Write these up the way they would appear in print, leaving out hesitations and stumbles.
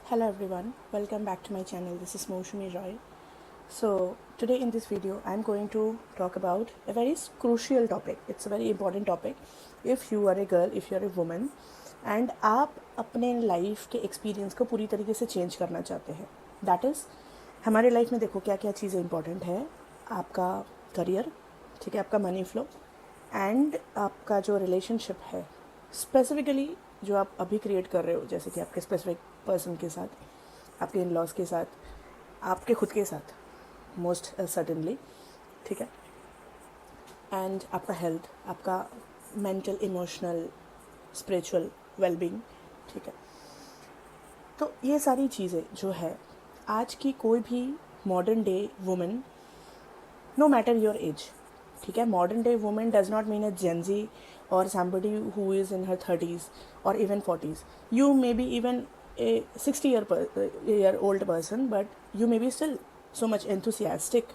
Hello everyone, welcome back to my channel. This is Moushumi Roy. So today in this video I'm going to talk about a very crucial topic. It's a very important topic. If you are a girl, if you are a woman and आप अपने life के experience को पूरी तरीके से change करना चाहते हैं, दैट इज़ हमारे लाइफ में देखो क्या क्या चीज़ें इंपॉर्टेंट है. आपका करियर, ठीक है, आपका मनी फ्लो एंड आपका जो रिलेशनशिप है, स्पेसिफिकली जो आप अभी क्रिएट कर रहे हो, जैसे कि आपके स्पेसिफिक पर्सन के साथ, आपके इन लॉज के साथ, आपके खुद के साथ मोस्ट सर्टनली, ठीक है, एंड आपका हेल्थ, आपका मेंटल, इमोशनल, स्पिरिचुअल वेलबींग, ठीक है. तो ये सारी चीज़ें जो है आज की कोई भी modern day women, no matter your age, ठीक है, modern day women does not mean a Gen Z or somebody who is in her 30s or even 40s. You may be even a 60-year old person, but you may be still so much enthusiastic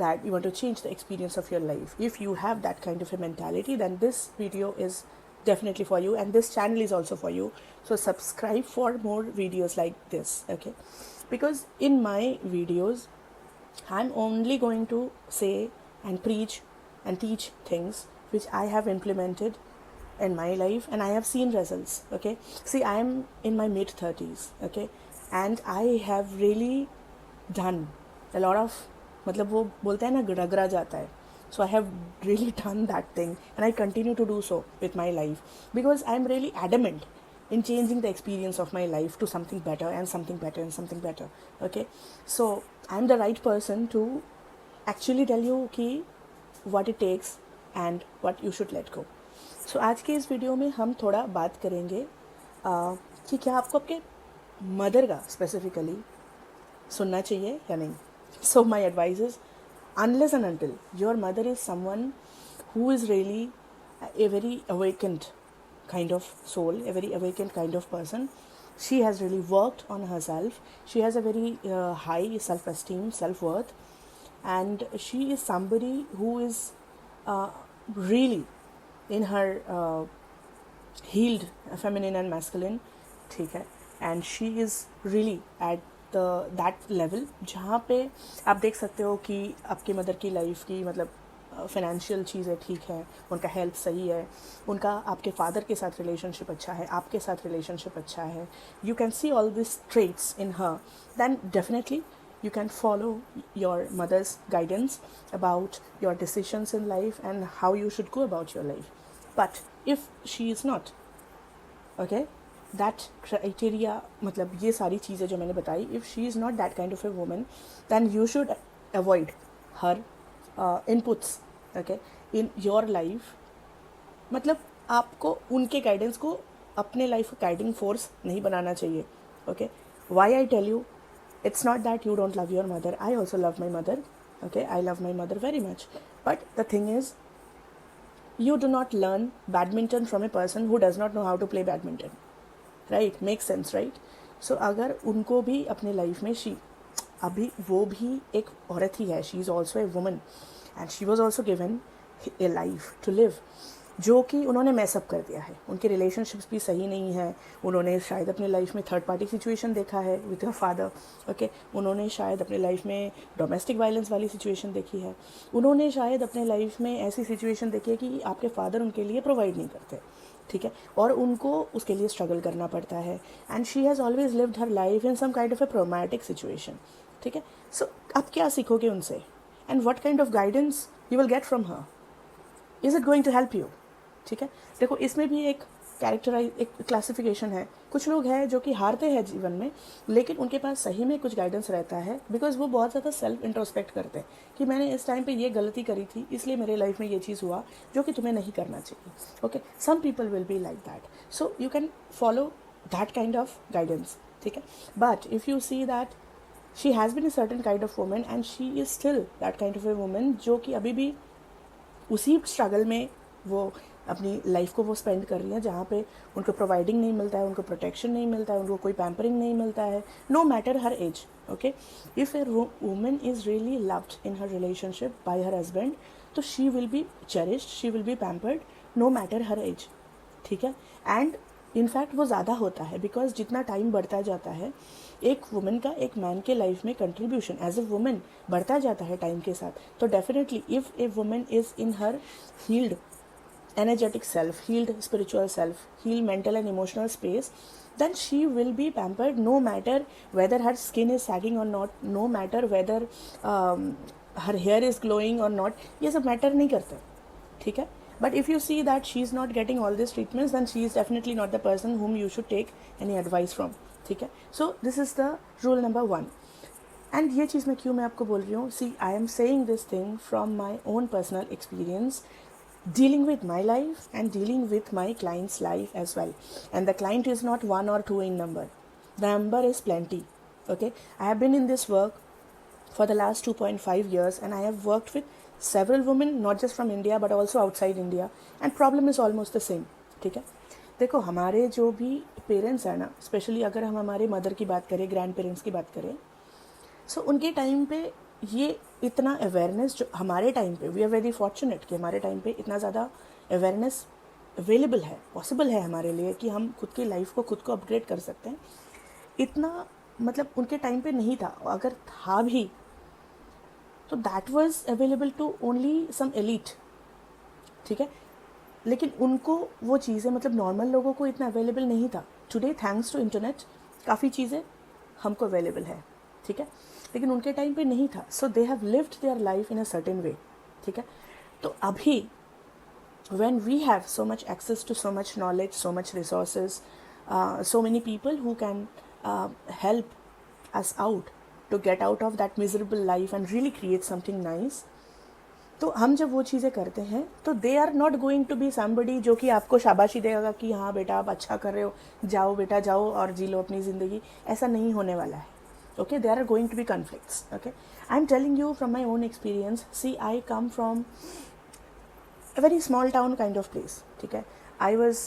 that you want to change the experience of your life. If you have that kind of a mentality, then this video is definitely for you, and this channel is also for you. So subscribe for more videos like this, okay? Because in my videos I'm only going to say and preach and teach things which I have implemented in my life and I have seen results, okay? See, I am in my mid 30s, okay, and I have really done a lot of, मतलब वो बोलते हैं ना रगड़ा जाता है, so I have really done that thing and I continue to do so with my life because I am really adamant in changing the experience of my life to something better and something better and something better, okay? So I am the right person to actually tell you कि what it takes and what you should let go. So आज के इस video में हम थोड़ा बात करेंगे कि क्या आपको आपके मदर का स्पेसिफिकली सुनना चाहिए या नहीं. So my advice is, unless and until your mother is someone who is really a very awakened kind of soul, a very awakened kind of person, she has really worked on herself, she has a very high self-esteem, self-worth, and she is somebody who is really in her healed feminine and masculine, ठीक है, and she is really at that level जहाँ पे आप देख सकते हो कि आपकी मदर की लाइफ की मतलब फाइनेंशियल चीज़ें ठीक है, उनका हेल्थ सही है, उनका आपके फादर के साथ रिलेशनशिप अच्छा है, आपके साथ रिलेशनशिप अच्छा है, you can see all this traits in her, then definitely you can follow your mother's guidance about your decisions in life and how you should go about your life. But if she is not, okay, that criteria, मतलब ये सारी चीज़ें जो मैंने बताई, if she is not that kind of a woman, then you should avoid her inputs, okay, in your life. मतलब आपको उनके गाइडेंस को अपने लाइफ का गाइडिंग फोर्स नहीं बनाना चाहिए, okay? Why I tell you, it's not that you don't love your mother. I also love my mother, okay? I love my mother very much. But the thing is, you do not learn badminton from a person who does not know how to play badminton, right? Makes sense, right? So अगर उनको भी अपने life में अभी वो भी एक औरत ही है, she is also a woman and she was also given a life to live, जो कि उन्होंने मैसअप कर दिया है. उनके रिलेशनशिप्स भी सही नहीं है, उन्होंने शायद अपने लाइफ में थर्ड पार्टी सिचुएशन देखा है विद योर फादर, ओके, उन्होंने शायद अपने लाइफ में डोमेस्टिक वायलेंस वाली सिचुएशन देखी है, उन्होंने शायद अपने लाइफ में ऐसी सिचुएशन देखी है कि आपके फादर उनके लिए प्रोवाइड नहीं करते, ठीक है, और उनको उसके लिए स्ट्रगल करना पड़ता है, and she has always lived her life in some kind of a traumatic situation, ठीक है. सो आप क्या सीखोगे उनसे, and what kind of guidance you will get from her, is it going to help you, ठीक है. देखो इसमें भी एक एक क्लासिफिकेशन है. कुछ लोग हैं जो कि हारते हैं जीवन में, लेकिन उनके पास सही में कुछ गाइडेंस रहता है, बिकॉज वो बहुत ज़्यादा सेल्फ इंट्रोस्पेक्ट करते हैं कि मैंने इस टाइम पे ये गलती करी थी, इसलिए मेरे लाइफ में ये चीज़ हुआ जो कि तुम्हें नहीं करना चाहिए, okay. Some people will be like that, so you can follow that kind of guidance, ठीक है. But if you see that she has been a certain kind of woman and she is still that kind of a woman जो कि अभी भी उसी struggle में वो अपनी लाइफ को वो स्पेंड कर रही है, जहाँ पे उनको प्रोवाइडिंग नहीं मिलता है, उनको प्रोटेक्शन नहीं मिलता है, उनको कोई पैम्परिंग नहीं मिलता है, no matter her age, okay. If a woman is really loved in her relationship by her husband, तो she will be cherished, she will be pampered no matter her age, ठीक है. एंड इनफैक्ट वो ज़्यादा होता है, because जितना time बढ़ता जाता है एक वुमेन का एक मैन के लाइफ में कंट्रीब्यूशन एज ए वुमेन बढ़ता जाता है टाइम के साथ. तो definitely if a women is in her healed energetic self, healed spiritual self, healed mental and emotional space, then she will be pampered no matter whether her skin is sagging or not, no matter whether her hair is glowing or not. ये सब matter नहीं करता, ठीक है. But if you see that she is not getting all these treatments, then she is definitely not the person whom you should take any advice from, ठीक है. So this is the rule number 1. And ये चीज़ मैं आपको बोल रही हूँ, see I am saying this thing from my own personal experience, dealing with my life and dealing with my client's life as well. And the client is not 1 or 2 in number. The number is plenty. Okay, I have been in this work for the last 2.5 years and I have worked with several women, not just from India but also outside India, and problem is almost the same. ठीक है, देखो हमारे जो भी parents हैं ना, specially अगर हम हमारे मदर की बात करें, ग्रैंड पेरेंट्स की बात करें, सो उनके टाइम पे ये इतना अवेयरनेस जो हमारे टाइम पे, वी आर वेरी फॉर्चुनेट कि हमारे टाइम पे इतना ज़्यादा अवेयरनेस अवेलेबल है, पॉसिबल है हमारे लिए कि हम खुद की लाइफ को खुद को अपग्रेड कर सकते हैं. इतना मतलब उनके टाइम पे नहीं था, अगर था भी तो that was available to only some elite, ठीक है. लेकिन उनको वो चीज़ें मतलब नॉर्मल लोगों को इतना अवेलेबल नहीं था. टुडे थैंक्स टू इंटरनेट काफ़ी चीज़ें हमको अवेलेबल है, ठीक है, लेकिन उनके टाइम पे नहीं था. So they have lived their life in a certain way, ठीक है. तो अभी when we have so much access to so much knowledge, so much resources, so many people who can help us out to get out of that miserable life and really create something nice, तो हम जब वो चीज़ें करते हैं तो they are not going to be somebody जो कि आपको शाबाशी देगा कि हाँ बेटा आप अच्छा कर रहे हो, जाओ बेटा जाओ और जी लो अपनी ज़िंदगी. ऐसा नहीं होने वाला है. Okay, there are going to be conflicts. Okay, I'm telling you from my own experience. See, I come from a very small town kind of place. ठीक है, I was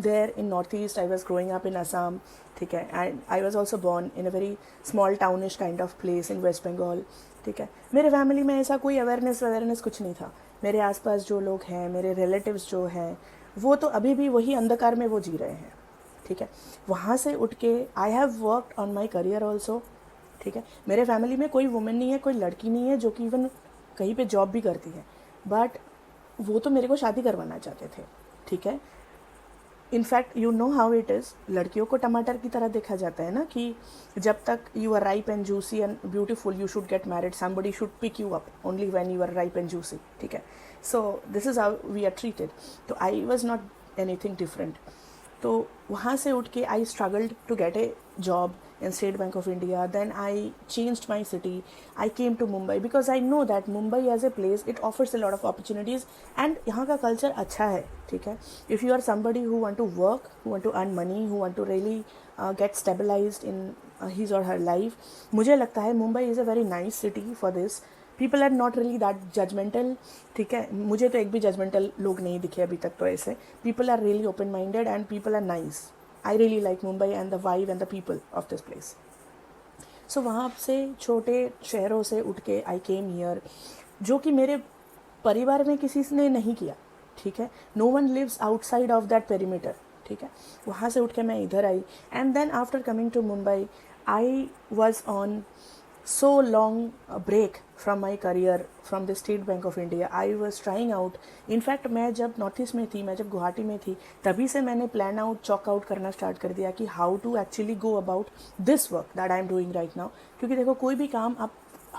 there in Northeast. I was growing up in Assam. ठीक है, and I was also born in a very small townish kind of place in West Bengal. ठीक है, मेरे family में ऐसा कोई अवेयरनेस कुछ नहीं था. मेरे आसपास जो लोग हैं, मेरे रिलेटिव्स जो हैं, वो तो अभी भी वही अंधकार में वो जी रहे हैं. ठीक है, वहाँ से उठ के I have worked on my career also. ठीक है, मेरे फैमिली में कोई वुमेन नहीं है, कोई लड़की नहीं है जो कि इवन कहीं पे जॉब भी करती है, बट वो तो मेरे को शादी करवाना चाहते थे. ठीक है, in fact you know how it is, लड़कियों को टमाटर की तरह देखा जाता है ना, कि जब तक you are ripe and juicy and beautiful you should get married, somebody should pick you up only when you are ripe and juicy. ठीक है, so this is how we are treated. तो I was not anything different. तो वहाँ से उठ के I struggled to get a job in State Bank of India. Then I changed my city. I came to Mumbai because I know that Mumbai as a place, it offers a lot of opportunities and यहाँ का culture अच्छा है. ठीक है, if you are somebody who want to work, who want to earn money, who want to really get stabilized in his or her life, मुझे लगता है Mumbai is a very nice city for this. People are not really that judgmental. ठीक है, मुझे तो एक भी judgmental लोग नहीं दिखे अभी तक तो ऐसे. People are really open minded and people are nice. I really like Mumbai and the vibe and the people of this place. So वहाँ से छोटे शहरों से उठ के I came here, जो कि मेरे परिवार में किसी ने नहीं किया. ठीक है, no one lives outside of that perimeter. ठीक है, वहाँ से उठ के मैं इधर आई. And then after coming to Mumbai, I was on so long break from my career from the State Bank of India. I was trying out. In fact मैं जब नॉर्थ ईस्ट में थी, मैं जब गुवाहाटी में थी, तभी से मैंने प्लान आउट चॉक आउट करना स्टार्ट कर दिया कि how to actually go about this work that I am doing right now. क्योंकि देखो कोई भी काम आप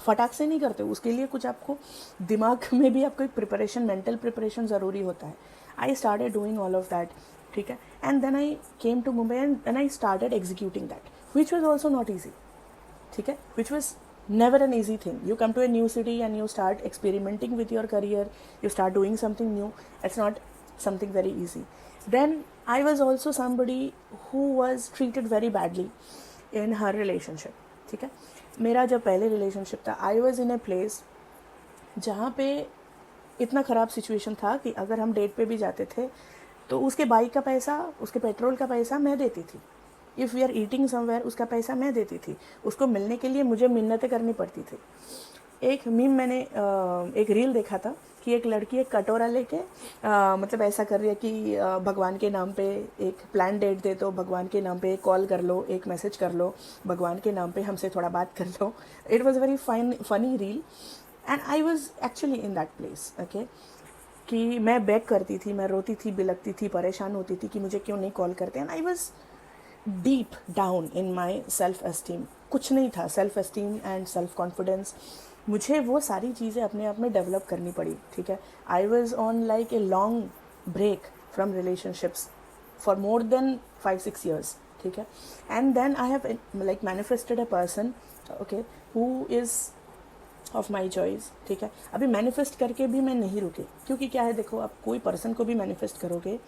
फटाक से नहीं करते, उसके लिए कुछ आपको दिमाग में भी आपको एक प्रिपरेशन, मेंटल प्रिपरेशन ज़रूरी होता है. I started doing all of that. ठीक है, and then I came to Mumbai and then I started executing that, which was also not easy. ठीक है, which was never an easy thing. You come to a new city and you start experimenting with your career, you start doing something new. It's not something very easy. Then I was also somebody who was treated very badly in her relationship. ठीक है, मेरा जब पहले relationship था, I was in a place जहाँ पे इतना ख़राब सिचुएशन था कि अगर हम डेट पे भी जाते थे तो उसके बाइक का पैसा, उसके पेट्रोल का पैसा मैं देती थी. If we are eating somewhere, उसका पैसा मैं देती थी. उसको मिलने के लिए मुझे मिन्नतें करनी पड़ती थी. एक मीम मैंने एक रील देखा था कि एक लड़की एक कटोरा लेके मतलब ऐसा कर रही है कि भगवान के नाम पे एक प्लान डेट दे दो, भगवान के नाम पे एक कॉल कर लो, एक मैसेज कर लो, भगवान के नाम पे हमसे थोड़ा बात कर लो. It was very funny reel and I was actually in that place. Okay, कि मैं बैक करती थी, मैं रोती थी, बिलकती थी, परेशान होती थी कि मुझे क्यों नहीं कॉल करते. And I was deep down in my self esteem. कुछ नहीं था, self esteem and self confidence. मुझे वो सारी चीज़ें अपने आप में डेवलप करनी पड़ी. ठीक है, I was on like a long break from relationships for more than 5-6 years. ठीक है, and then I have like manifested a person, okay, who is of my choice. ठीक है, अभी मैनिफेस्ट करके भी मैं नहीं रुकी, क्योंकि क्या है, देखो, आप कोई पर्सन को भी मैनिफेस्ट करोगे,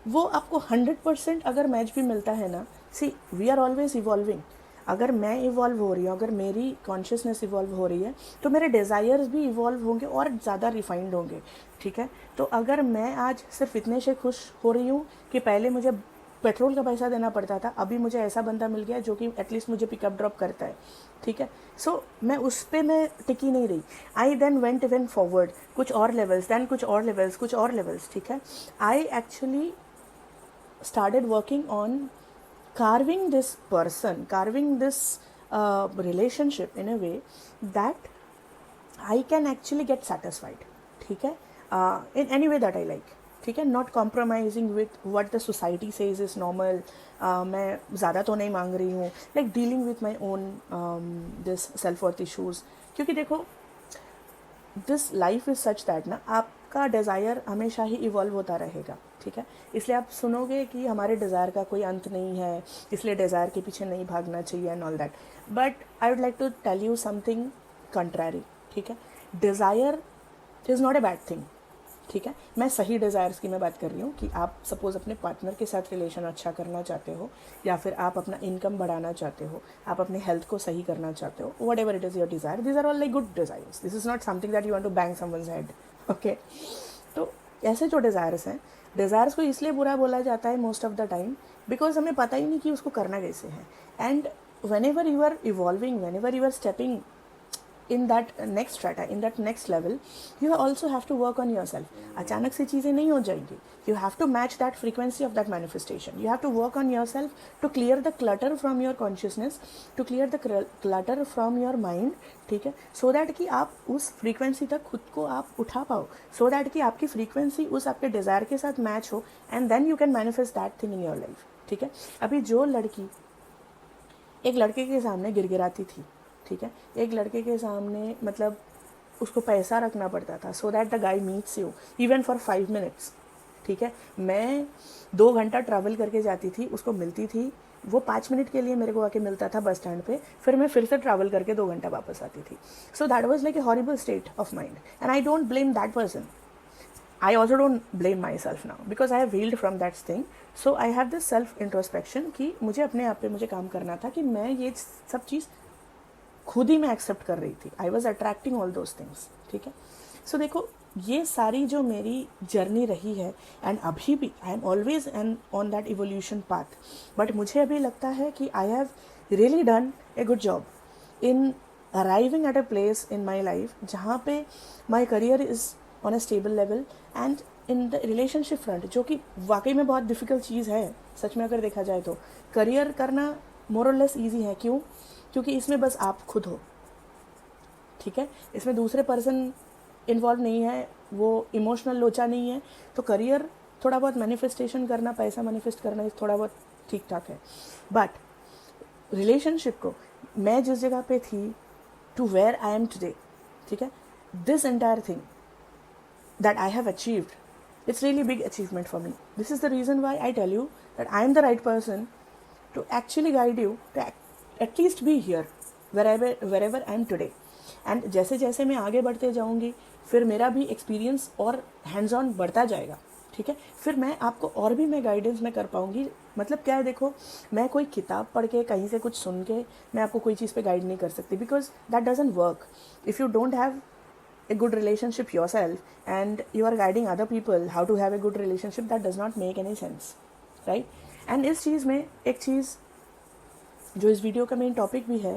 वो आपको 100% अगर मैच भी मिलता है ना. सी, वी आर ऑलवेज इवॉल्विंग. अगर मैं इवॉल्व हो रही हूँ, अगर मेरी कॉन्शियसनेस इवॉल्व हो रही है, तो मेरे डिज़ायर्स भी इवॉल्व होंगे और ज़्यादा रिफाइंड होंगे. ठीक है, तो अगर मैं आज सिर्फ इतने से खुश हो रही हूँ कि पहले मुझे पेट्रोल का पैसा देना पड़ता था, अभी मुझे ऐसा बंदा मिल गया जो कि एटलीस्ट मुझे पिकअप ड्रॉप करता है. ठीक है, सो मैं उस पर मैं टिकी नहीं रही. आई देन वेंट फॉरवर्ड, कुछ और लेवल्स, देन कुछ और लेवल्स, कुछ और लेवल्स. ठीक है, I actually started working on carving this person, carving this relationship in a way that I can actually get satisfied. ठीक है, in any way that I like. ठीक है, not compromising with what the society says is normal. मैं ज़्यादा तो नहीं मांग रही हूँ, like dealing with my own this self-worth issues. क्योंकि देखो, this life is such that ना, आपका डिज़ायर हमेशा ही इवॉल्व होता रहेगा. ठीक है, इसलिए आप सुनोगे कि हमारे डिज़ायर का कोई अंत नहीं है, इसलिए डिज़ायर के पीछे नहीं भागना चाहिए and all that. But I would like to tell you something contrary. ठीक है, desire is not a bad thing. ठीक है, मैं सही डिज़ायर्स की मैं बात कर रही हूँ कि आप सपोज़ अपने पार्टनर के साथ रिलेशन अच्छा करना चाहते हो, या फिर आप अपना इनकम बढ़ाना चाहते हो, आप अपने हेल्थ को सही करना चाहते हो, whatever it is your desire, this are all like good desires. This is not something that you want to bang someone's head. Okay, तो ऐसे जो डिज़ायर्स हैं, डिज़ायर्स को इसलिए बुरा बोला जाता है most of the time because हमें पता ही नहीं कि उसको करना कैसे है. And whenever you are evolving, whenever you are stepping in that next strata, in that next level, you also have to work on yourself. अचानक से चीज़ें नहीं हो जाएंगी. You have to match that frequency of that manifestation. You have to work on yourself to clear the clutter from your consciousness, to clear the clutter from your mind. ठीक है, so that कि आप उस frequency तक खुद को आप उठा पाओ, so that कि आपकी frequency उस आपके desire के साथ match हो, and then you can manifest that thing in your life. ठीक है, अभी जो लड़की एक लड़के के सामने गिड़गिड़ाती थी, ठीक है, एक लड़के के सामने मतलब उसको पैसा रखना पड़ता था so that the guy meets you even for 5 minutes. ठीक है, मैं 2 घंटा ट्रैवल करके जाती थी, उसको मिलती थी, वो 5 मिनट के लिए मेरे को आके मिलता था बस स्टैंड पे, फिर मैं फिर से ट्रैवल करके 2 घंटा वापस आती थी. So that was like A horrible state of mind and I don't blame that person. I also don't blame myself now because I have healed from that thing. So I have this self introspection कि मुझे अपने आप पे मुझे काम करना था कि मैं ये सब चीज़ खुद ही मैं एक्सेप्ट कर रही थी. I was attracting all those things. ठीक है, सो देखो, ये सारी जो मेरी जर्नी रही है, एंड अभी भी I am always and on that evolution path. But मुझे अभी लगता है कि I have really done a good job in arriving at a place in my life जहाँ पे my career is on a stable level and in the relationship front, जो कि वाकई में बहुत डिफ़िकल्ट चीज़ है. सच में अगर देखा जाए तो करियर करना मोर और लेस ईजी है. क्यों? क्योंकि इसमें बस आप खुद हो. ठीक है, इसमें दूसरे पर्सन इन्वॉल्व नहीं है, वो इमोशनल लोचा नहीं है. तो करियर थोड़ा बहुत मैनिफेस्टेशन करना, पैसा मैनिफेस्ट करना थोड़ा बहुत ठीक ठाक है. बट रिलेशनशिप को मैं जिस जगह पे थी to where I am today, ठीक है, this entire thing that I have achieved, it's really big achievement for me. This is the reason why I tell you that I am the right person to actually guide you to at least be here wherever I am today. And जैसे जैसे मैं आगे बढ़ते जाऊंगी फिर मेरा भी experience और हैंड्स ऑन बढ़ता जाएगा. ठीक है, फिर मैं आपको और भी मैं गाइडेंस में कर पाऊंगी. मतलब क्या है, देखो, मैं कोई किताब पढ़ के कहीं से कुछ सुन के मैं आपको कोई चीज़ पे गाइड नहीं कर सकती because that doesn't work. If you don't have a good relationship yourself and you are guiding other people how to have a good relationship, that does not make any sense, right? And इस चीज़ में एक चीज़ जो इस video का main topic भी है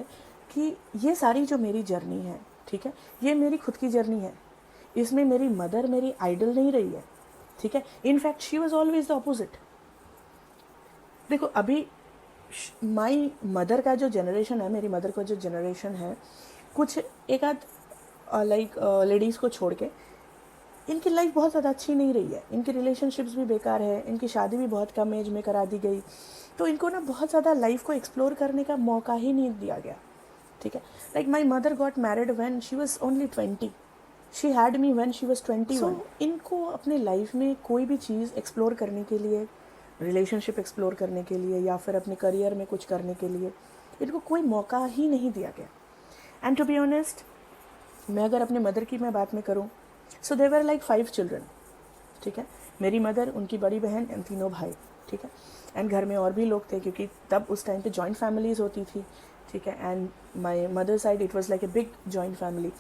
कि ये सारी जो मेरी जर्नी है, ठीक है, ये मेरी खुद की जर्नी है, इसमें मेरी मदर मेरी आइडल नहीं रही है, ठीक है, in fact she was always the opposite. देखो अभी माई मदर का जो जनरेशन है, मेरी मदर का जो जनरेशन है, कुछ एक आध लाइक लेडीज़ को छोड़ के इनकी लाइफ बहुत ज़्यादा अच्छी नहीं रही है, इनकी रिलेशनशिप्स भी बेकार है, इनकी शादी भी बहुत कम एज में करा दी गई, तो इनको ना बहुत ज़्यादा लाइफ को एक्सप्लोर करने का मौका ही नहीं दिया गया, ठीक है। Like my mother got married when she was only 20, she had me when she was 21। सो इनको अपने लाइफ में कोई भी चीज़ एक्सप्लोर करने के लिए, रिलेशनशिप एक्सप्लोर करने के लिए या फिर अपने करियर में कुछ करने के लिए इनको कोई मौका ही नहीं दिया गया। एंड टू बी ऑनेस्ट, मैं अगर अपने मदर की मैं बात में करूँ, सो देवर वर लाइक 5 चिल्ड्रन, ठीक है, मेरी मदर, उनकी बड़ी बहन एंड 3 भाई, ठीक है, एंड घर में और भी लोग थे क्योंकि तब उस टाइम पे जॉइंट फैमिलीज़ होती थी, ठीक है, and my mother side it was like a big joint family.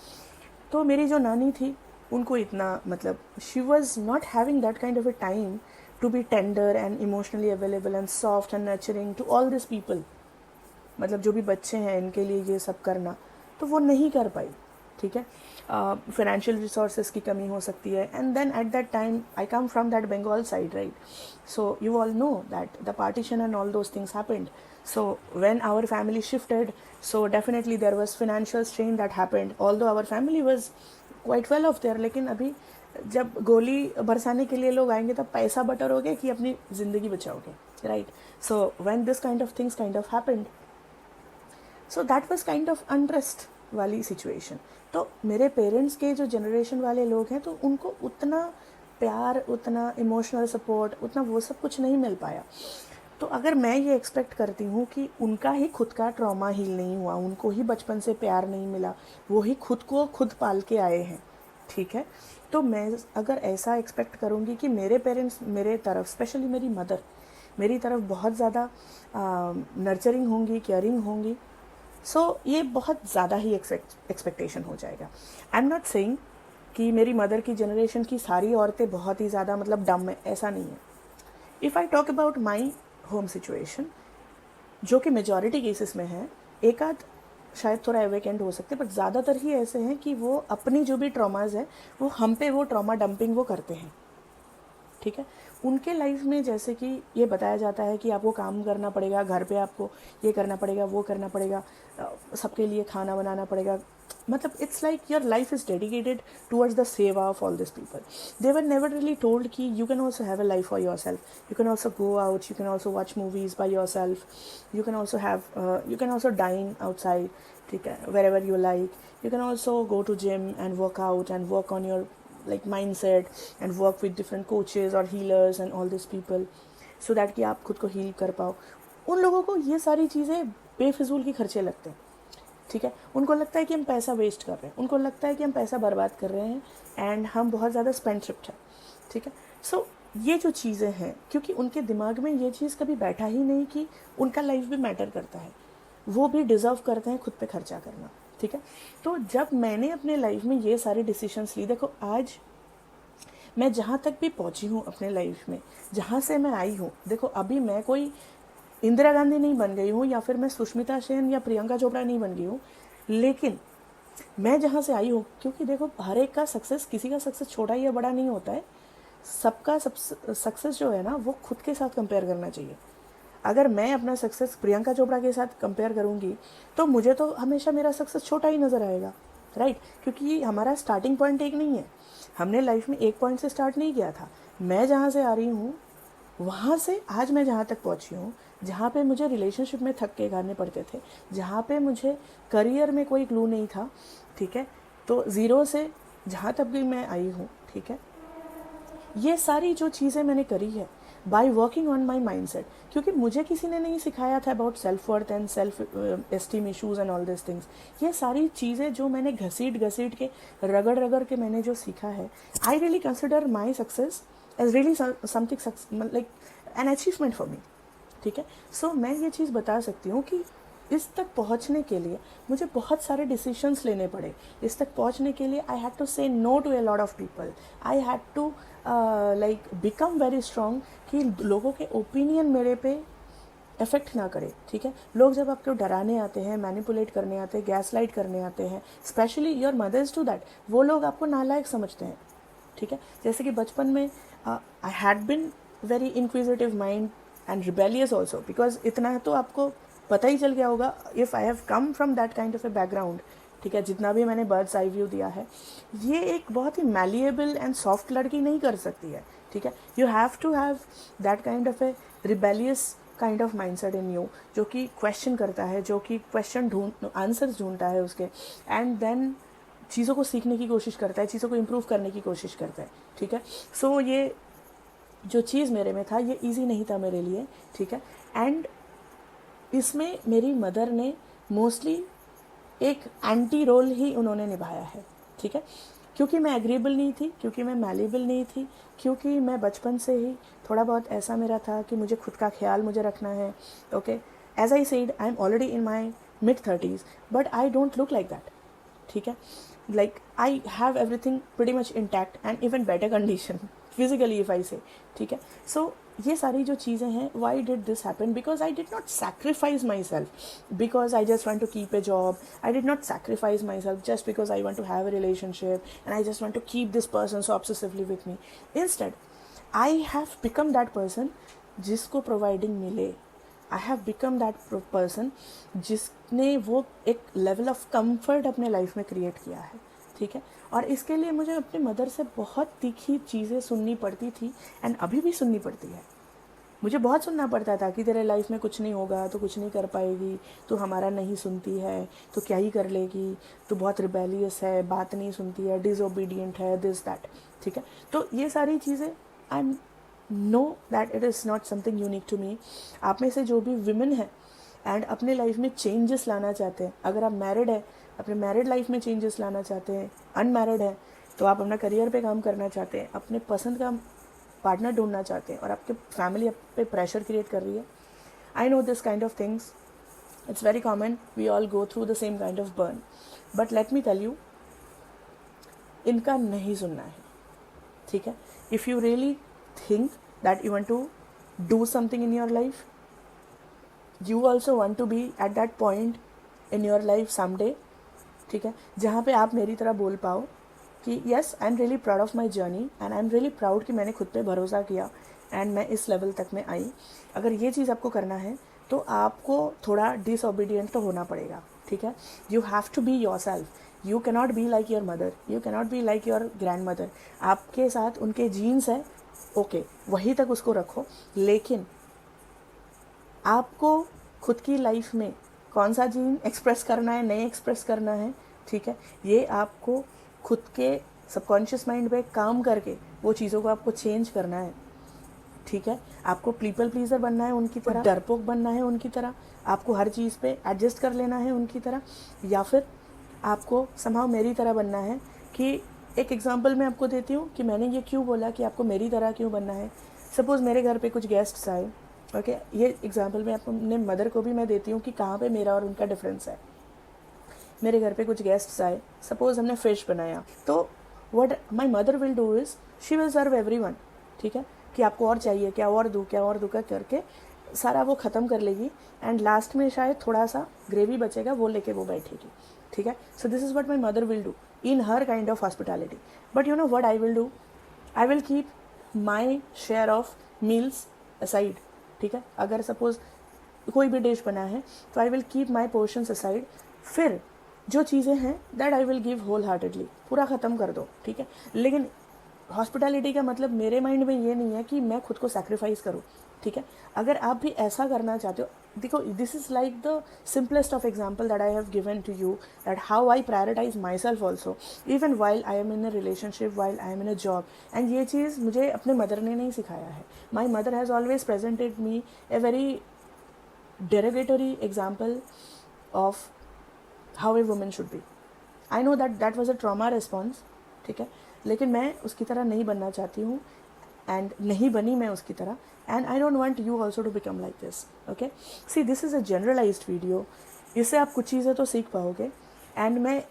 तो मेरी जो नानी थी उनको इतना मतलब she was not having that kind of a time to be tender and emotionally available and soft and nurturing to all this people, मतलब जो भी बच्चे हैं इनके लिए ये सब करना, तो वो नहीं कर पाई, ठीक है। फाइनेंशियल रिसोर्सेज की कमी हो सकती है, and then at that time I come from that Bengal side, right, so you all know that the partition and all those things happened. So when our family shifted, so definitely there was financial strain that happened, although our family was quite well off there, लेकिन अभी जब गोली बरसाने के लिए लोग आएंगे तब पैसा बटोरोगे कि अपनी ज़िंदगी बचाओगे, right. So when this kind of things kind of happened, so that was kind of unrest वाली सिचुएशन। तो मेरे पेरेंट्स के जो जनरेशन वाले लोग हैं तो उनको उतना प्यार, उतना इमोशनल सपोर्ट, उतना वो सब कुछ नहीं मिल पाया। तो अगर मैं ये एक्सपेक्ट करती हूँ कि उनका ही खुद का ट्रॉमा हील नहीं हुआ, उनको ही बचपन से प्यार नहीं मिला, वो ही खुद को खुद पाल के आए हैं, ठीक है, तो मैं अगर ऐसा एक्सपेक्ट करूँगी कि मेरे पेरेंट्स मेरे तरफ, स्पेशली मेरी मदर मेरी तरफ बहुत ज़्यादा नर्चरिंग होंगी, केयरिंग होंगी, सो ये बहुत ज़्यादा ही एक्सपेक्टेशन हो जाएगा। आई एम नॉट सेइंग कि मेरी मदर की जनरेशन की सारी औरतें बहुत ही ज़्यादा मतलब डम है, ऐसा नहीं है। If I talk about my home situation, जो कि मेजॉरिटी केसेस में है, एक आध शायद थोड़ा एवेकेंट हो सकते हैं, बट ज़्यादातर ही ऐसे हैं कि वो अपनी जो भी ट्रॉमाज है वो हम पे वो ट्रॉमा डंपिंग वो करते हैं, ठीक है। उनके लाइफ में जैसे कि ये बताया जाता है कि आपको काम करना पड़ेगा, घर पे आपको ये करना पड़ेगा, वो करना पड़ेगा, सबके लिए खाना बनाना पड़ेगा, मतलब it's like your life is dedicated towards the seva of all this people. They were never really told कि you can also have a life for yourself, you can also go out, you can also watch movies by yourself, you can also dine outside, ठीक है, wherever you like, you can also go to gym and work out and work on your like mindset and work with different coaches or healers and all these people so that कि आप खुद को heal कर पाओ। उन लोगों को ये सारी चीज़ें बेफिजूल की खर्चे लगते हैं, ठीक है, उनको लगता है कि हम पैसा वेस्ट कर रहे हैं, उनको लगता है कि हम पैसा बर्बाद कर रहे हैं एंड हम बहुत ज़्यादा स्पेंडथ्रिफ्ट हैं, ठीक है। सो ये जो चीज़ें हैं, क्योंकि उनके दिमाग में ये चीज़ कभी बैठा ही नहीं कि उनका लाइफ भी मैटर करता है, वो भी डिज़र्व करते हैं खुद पे खर्चा करना, ठीक है। तो जब मैंने अपने लाइफ में ये सारे डिसीजंस ली, देखो आज मैं जहाँ तक भी पहुँची हूँ अपने लाइफ में, जहाँ से मैं आई हूँ, देखो अभी मैं कोई इंदिरा गांधी नहीं बन गई हूँ या फिर मैं सुष्मिता सेन या प्रियंका चोपड़ा नहीं बन गई हूँ, लेकिन मैं जहाँ से आई हूँ, क्योंकि देखो हर एक का सक्सेस, किसी का सक्सेस छोटा या बड़ा नहीं होता है, सबका सक्सेस जो है ना वो खुद के साथ कंपेयर करना चाहिए। अगर मैं अपना सक्सेस प्रियंका चोपड़ा के साथ कंपेयर करूँगी तो मुझे तो हमेशा मेरा सक्सेस छोटा ही नज़र आएगा, राइट, क्योंकि हमारा स्टार्टिंग पॉइंट एक नहीं है, हमने लाइफ में एक पॉइंट से स्टार्ट नहीं किया था। मैं जहाँ से आ रही हूँ वहाँ से आज मैं जहाँ तक पहुँची हूँ, जहाँ पे मुझे रिलेशनशिप में थक के करने पड़ते थे, जहाँ पे मुझे करियर में कोई क्लू नहीं था, ठीक है, तो ज़ीरो से जहाँ तक भी मैं आई हूँ, ठीक है, ये सारी जो चीज़ें मैंने करी है by working on my mind set, क्योंकि मुझे किसी ने नहीं सिखाया था about self worth and self esteem issues and all this things. ये सारी चीज़ें जो मैंने घसीट के रगड़ के मैंने जो सीखा है, I really consider my success as really something like an achievement for me, ठीक है। सो मैं ये चीज़ बता सकती हूँ कि इस तक पहुँचने के लिए मुझे बहुत सारे डिसीजंस लेने पड़े। इस तक पहुँचने के लिए I had to say no to a lot of people, I had to like become very strong कि लोगों के ओपिनियन मेरे पे इफेक्ट ना करे, ठीक है। लोग जब आपको डराने आते हैं, मैनिपुलेट करने आते हैं, गैसलाइट करने आते हैं, specially your mothers to that, वो लोग आपको नालायक समझते हैं, ठीक है। जैसे कि बचपन में I had been very inquisitive mind and rebellious also, because इतना तो आपको पता ही चल गया होगा, if I have come from that kind of a background, ठीक है। जितना भी मैंने बर्ड्स आई व्यू दिया है, ये एक बहुत ही मैलिएबल एंड सॉफ्ट लड़की नहीं कर सकती है, ठीक है। You have to have that kind of a rebellious kind of mindset in you, जो कि क्वेश्चन करता है, जो कि क्वेश्चन आंसर्स ढूंढता है उसके, एंड देन चीज़ों को सीखने की कोशिश करता है, चीज़ों को इम्प्रूव करने की कोशिश करता है, ठीक है। सो ये जो चीज़ मेरे में था, ये ईजी नहीं था मेरे लिए, ठीक है। एंड इसमें मेरी मदर ने मोस्टली एक एंटी रोल ही उन्होंने निभाया है, ठीक है। क्योंकि मैं एग्रीएबल नहीं थी, क्योंकि मैं मैलेबल नहीं थी, क्योंकि मैं बचपन से ही थोड़ा बहुत ऐसा मेरा था कि मुझे खुद का ख्याल मुझे रखना है, okay. As I said, I am already in my mid-30s, but I don't look like that, ठीक है। Like I have everything pretty much intact and even better condition physically if I say, ठीक है। So ये सारी जो चीज़ें हैं, why did this happen, because I did not sacrifice myself because I just want to keep a job, I did not sacrifice my self just because I want to have a relationship and I just want to keep this person so obsessively with me. Instead I have become that person जिसको providing मिले, I have become that person जिसने वो एक level of comfort अपने life में create किया है, ठीक है। और इसके लिए मुझे अपने मदर से बहुत तीखी चीज़ें सुननी पड़ती थी, एंड अभी भी सुननी पड़ती है। मुझे बहुत सुनना पड़ता था कि तेरे लाइफ में कुछ नहीं होगा, तो कुछ नहीं कर पाएगी, तो हमारा नहीं सुनती है तो क्या ही कर लेगी, तो बहुत रिबेलियस है, बात नहीं सुनती है, डिसओबीडियंट है, दिस दैट, ठीक है। तो ये सारी चीज़ें I know that it is not something unique to me. आप में से जो भी विमेन है एंड अपने लाइफ में चेंजेस लाना चाहते हैं, अगर आप मैरिड है, अपने मैरिड लाइफ में चेंजेस लाना चाहते हैं, अनमैरिड है तो आप अपना करियर पे काम करना चाहते हैं, अपने पसंद का पार्टनर ढूंढना चाहते हैं, और आपके फैमिली आप पे प्रेशर क्रिएट कर रही है, I know this kind of things, it's very common, we all go through the same kind of burn, but let me tell you, इनका नहीं सुनना है, ठीक है। If you really think that you want to do something in your life, you also want to be at that point in your life someday, ठीक है, जहाँ पे आप मेरी तरह बोल पाओ कि yes, I am really proud of my journey and I am really proud कि मैंने खुद पे भरोसा किया एंड मैं इस लेवल तक में आई। अगर ये चीज़ आपको करना है तो आपको थोड़ा डिसओबीडियंट तो होना पड़ेगा, ठीक है। You have to be yourself, you cannot be like your mother, you cannot be like your grandmother. आपके साथ उनके जीन्स है, ओके, वहीं तक उसको रखो, लेकिन आपको खुद की लाइफ में कौन सा जीन एक्सप्रेस करना है, नहीं एक्सप्रेस करना है, ठीक है, ये आपको खुद के सबकॉन्शियस माइंड पे काम करके वो चीज़ों को आपको चेंज करना है, ठीक है। आपको पीपल प्लीजर बनना है उनकी तरह, डरपोक बनना है उनकी तरह, आपको हर चीज़ पे एडजस्ट कर लेना है उनकी तरह, या फिर आपको समहाउ मेरी तरह बनना है। कि एक एग्जांपल मैं आपको देती हूँ कि मैंने ये क्यों बोला कि आपको मेरी तरह क्यों बनना है। सपोज़ मेरे घर पे कुछ गेस्ट्स आए, ओके, ये एग्जांपल मैं अपने मदर को भी मैं देती हूँ कि कहाँ पे मेरा और उनका डिफरेंस है। मेरे घर पे कुछ गेस्ट्स आए, सपोज़ हमने फ़िश बनाया, तो what my mother will do is she will serve everyone, ठीक है, कि आपको और चाहिए, क्या और दूँ, क्या और दूँ का करके सारा वो ख़त्म कर लेगी, एंड लास्ट में शायद थोड़ा सा ग्रेवी बचेगा, वो लेके वो बैठेगी, ठीक है। So this is what my mother will do in her kind of hospitality. But you know what I will do? I will keep my share of meals aside, ठीक है। अगर सपोज कोई भी डिश बना है तो I will keep my portions aside, फिर जो चीज़ें हैं that I will give wholeheartedly, पूरा ख़त्म कर दो, ठीक है। लेकिन हॉस्पिटैलिटी का मतलब मेरे माइंड में ये नहीं है कि मैं खुद को सैक्रिफाइस करूँ, ठीक है। अगर आप भी ऐसा करना चाहते हो, देखो, this is like the simplest of example that I have given to you, that how I prioritise myself also, even while I am in a relationship, while I am in a job. And ये चीज़ मुझे अपने mother ने नहीं सिखाया है। My mother has always presented me a very derogatory example of how a woman should be. I know that was a trauma response, ठीक है, लेकिन मैं उसकी तरह नहीं बनना चाहती हूँ, एंड नहीं बनी मैं उसकी तरह, and I don't want you also to become like this, okay. See, this is a generalised video, इससे आप कुछ चीज़ें तो सीख पाओगे, एंड मैं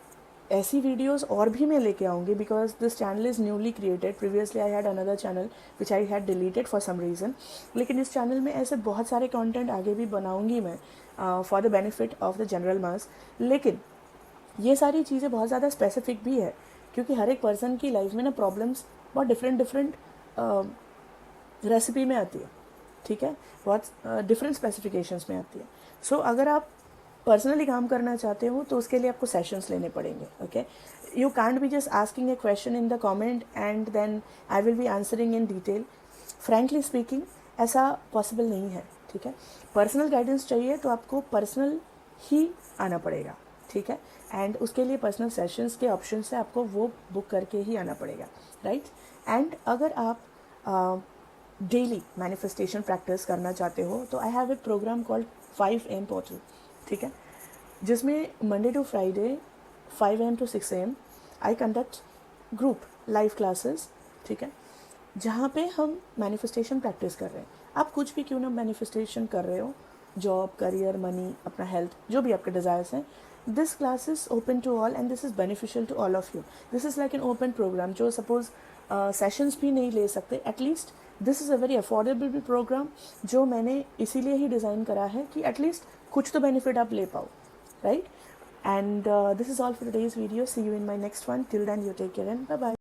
ऐसी वीडियोस और भी मैं लेके आऊँगी, because this channel is newly created. Previously I had another channel which I had deleted for some reason. लेकिन इस चैनल में ऐसे बहुत सारे कंटेंट आगे भी बनाऊँगी मैं for the benefit of the general mass. लेकिन ये सारी चीज़ें बहुत ज़्यादा स्पेसिफिक भी है, क्योंकि हर एक पर्सन की लाइफ में ना प्रॉब्लम्स बहुत डिफरेंट रेसिपी में आती है, ठीक है, बहुत डिफरेंट स्पेसिफिकेशंस में आती है. सो अगर आप पर्सनली काम करना चाहते हो तो उसके लिए आपको सेशंस लेने पड़ेंगे. Okay, you can't be just asking a question in the comment and then I will be answering in detail. Frankly speaking ऐसा पॉसिबल नहीं है, ठीक है. पर्सनल गाइडेंस चाहिए तो आपको पर्सनल ही आना पड़ेगा, ठीक है. एंड उसके लिए पर्सनल सेशंस के ऑप्शन से आपको वो बुक करके ही आना पड़ेगा, राइट. एंड अगर आप डेली मैनिफेस्टेशन प्रैक्टिस करना चाहते हो तो I have a programme called 5 AM portal, ठीक है, जिसमें Monday to Friday 5 AM to 6 AM I conduct group live classes, ठीक है, जहाँ पे हम मैनिफेस्टेशन प्रैक्टिस कर रहे हैं. आप कुछ भी क्यों ना मैनिफेस्टेशन कर रहे हो, जॉब, करियर, मनी, अपना हेल्थ, जो भी आपके डिज़ायर्स हैं, this class is open to all and this is beneficial to all of you. This is like an open programme. जो सपोज सेशंस भी नहीं ले सकते, at least this is a very affordable programme जो मैंने इसीलिए ही डिज़ाइन करा है कि एटलीस्ट कुछ तो बेनिफिट आप ले पाओ, right. And this is all for today's video. See you in my next one. Till then, you take care and bye bye.